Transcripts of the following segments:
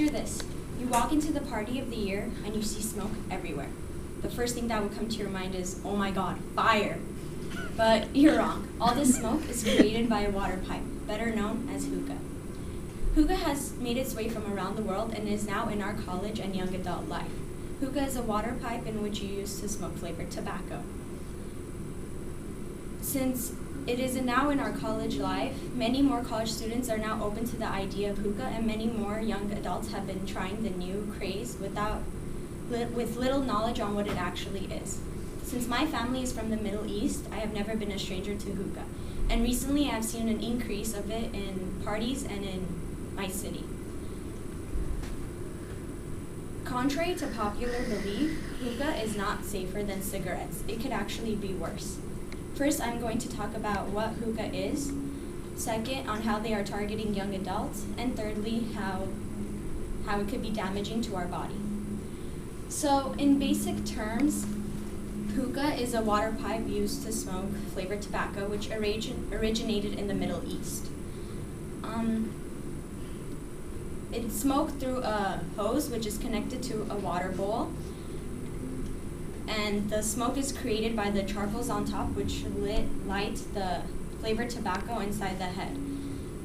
Picture this. You walk into the party of the year and you see smoke everywhere. The first thing that would come to your mind is, oh my god, fire. But you're wrong. All this smoke is created by a water pipe, better known as hookah. Hookah has made its way from around the world and is now in our college and young adult life. Hookah is a water pipe in which you use to smoke flavored tobacco. Since it is now in our college life, many more college students are now open to the idea of hookah, and many more young adults have been trying the new craze with little knowledge on what it actually is. Since my family is from the Middle East, I have never been a stranger to hookah, and recently I've seen an increase of it in parties and in my city. Contrary to popular belief, hookah is not safer than cigarettes. It could actually be worse. First, I'm going to talk about what hookah is. Second, on how they are targeting young adults. And thirdly, how it could be damaging to our body. So, in basic terms, hookah is a water pipe used to smoke flavored tobacco, which originated in the Middle East. It's smoked through a hose, which is connected to a water bowl. And the smoke is created by the charcoals on top, which light the flavored tobacco inside the head.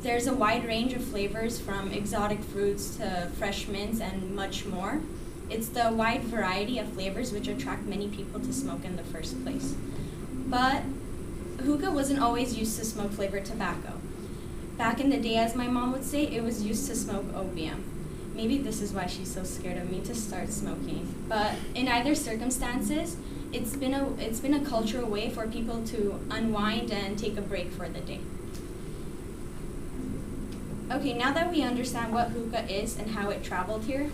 There's a wide range of flavors, from exotic fruits to fresh mints and much more. It's the wide variety of flavors which attract many people to smoke in the first place. But hookah wasn't always used to smoke flavored tobacco. Back in the day, as my mom would say, it was used to smoke opium. Maybe this is why she's so scared of me to start smoking. But in either circumstances, it's been a cultural way for people to unwind and take a break for the day. Okay, now that we understand what hookah is and how it traveled here,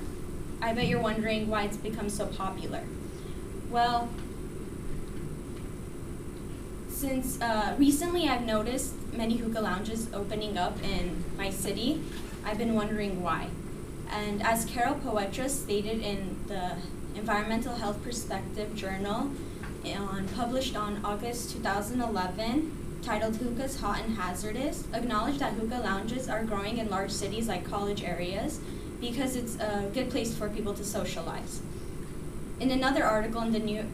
I bet you're wondering why it's become so popular. Well, since recently I've noticed many hookah lounges opening up in my city, I've been wondering why. And as Carol Poetra stated in the Environmental Health Perspective Journal, published on August 2011, titled Hookahs Hot and Hazardous, acknowledged that hookah lounges are growing in large cities like college areas because it's a good place for people to socialize. In another article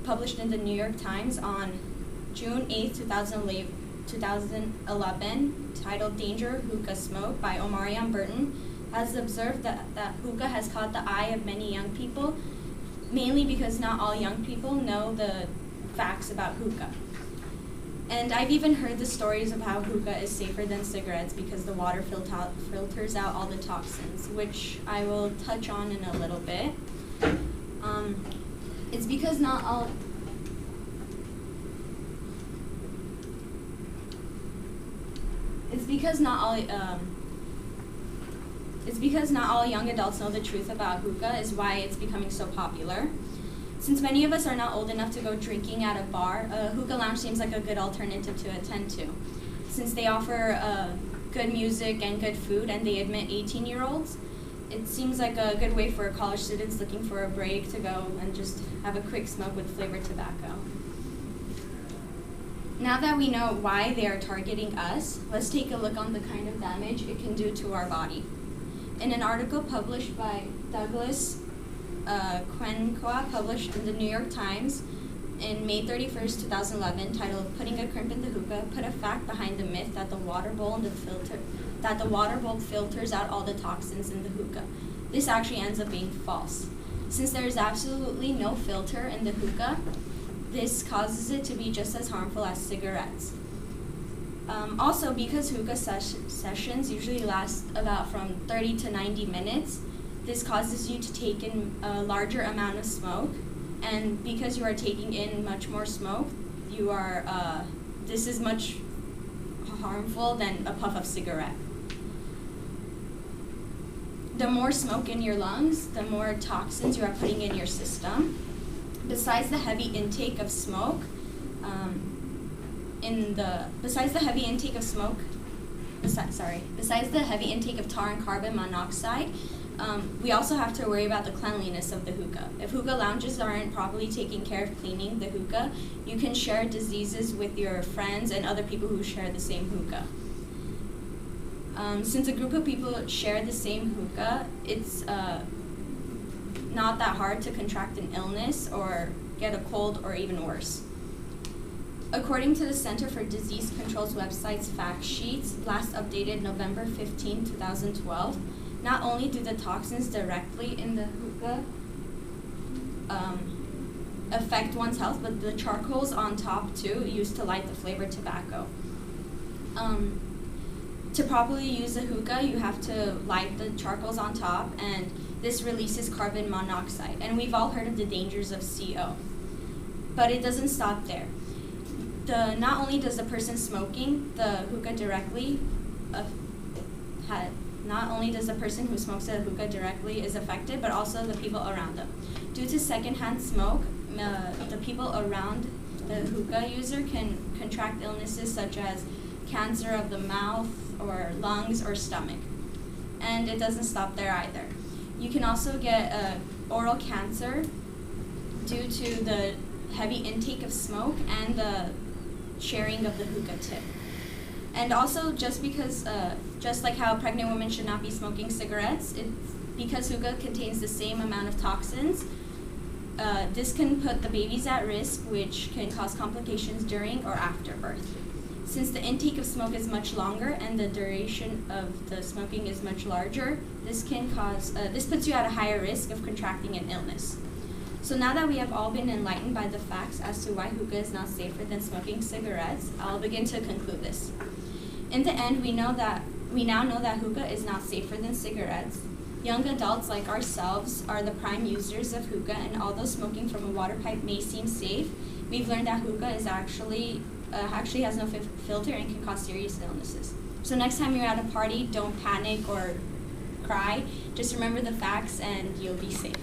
published in the New York Times on June 8, 2011, titled Danger Hookah Smoke by Omarion Burton, has observed that hookah has caught the eye of many young people, mainly because not all young people know the facts about hookah. And I've even heard the stories of how hookah is safer than cigarettes because the water filters out all the toxins, which I will touch on in a little bit. It's because not all young adults know the truth about hookah is why it's becoming so popular. Since many of us are not old enough to go drinking at a bar, a hookah lounge seems like a good alternative to attend to. Since they offer good music and good food and they admit 18-year-olds, it seems like a good way for college students looking for a break to go and just have a quick smoke with flavored tobacco. Now that we know why they are targeting us, let's take a look on the kind of damage it can do to our body. In an article published by Douglas Quenqua, published in the New York Times in May 31st, 2011, titled "Putting a Crimp in the Hookah," put a fact behind the myth that the water bowl filters out all the toxins in the hookah. This actually ends up being false. Since there is absolutely no filter in the hookah, this causes it to be just as harmful as cigarettes. Also, because hookah sessions usually last about from 30 to 90 minutes, this causes you to take in a larger amount of smoke, and because you are taking in much more smoke, this is much harmful than a puff of cigarette. The more smoke in your lungs, the more toxins you are putting in your system. Besides the heavy intake of smoke, besides the heavy intake of tar and carbon monoxide, we also have to worry about the cleanliness of the hookah. If hookah lounges aren't properly taking care of cleaning the hookah, you can share diseases with your friends and other people who share the same hookah. Since a group of people share the same hookah, it's not that hard to contract an illness or get a cold or even worse. According to the Center for Disease Control's website's fact sheets, last updated November 15, 2012, not only do the toxins directly in the hookah affect one's health, but the charcoals on top too, used to light the flavored tobacco. To properly use a hookah, you have to light the charcoals on top, and this releases carbon monoxide. And we've all heard of the dangers of CO. But it doesn't stop there. Not only does the person smoking the hookah directly not only does the person who smokes the hookah directly is affected, but also the people around them. Due to secondhand smoke, the people around the hookah user can contract illnesses such as cancer of the mouth or lungs or stomach. And it doesn't stop there either. You can also get oral cancer due to the heavy intake of smoke and the sharing of the hookah tip. And also, just like how pregnant women should not be smoking cigarettes, because hookah contains the same amount of toxins, this can put the babies at risk, which can cause complications during or after birth. Since the intake of smoke is much longer and the duration of the smoking is much larger, this puts you at a higher risk of contracting an illness. So now that we have all been enlightened by the facts as to why hookah is not safer than smoking cigarettes, I'll begin to conclude this. In the end, we now know that hookah is not safer than cigarettes. Young adults like ourselves are the prime users of hookah, and although smoking from a water pipe may seem safe, we've learned that hookah is actually has no filter and can cause serious illnesses. So next time you're at a party, don't panic or cry. Just remember the facts and you'll be safe.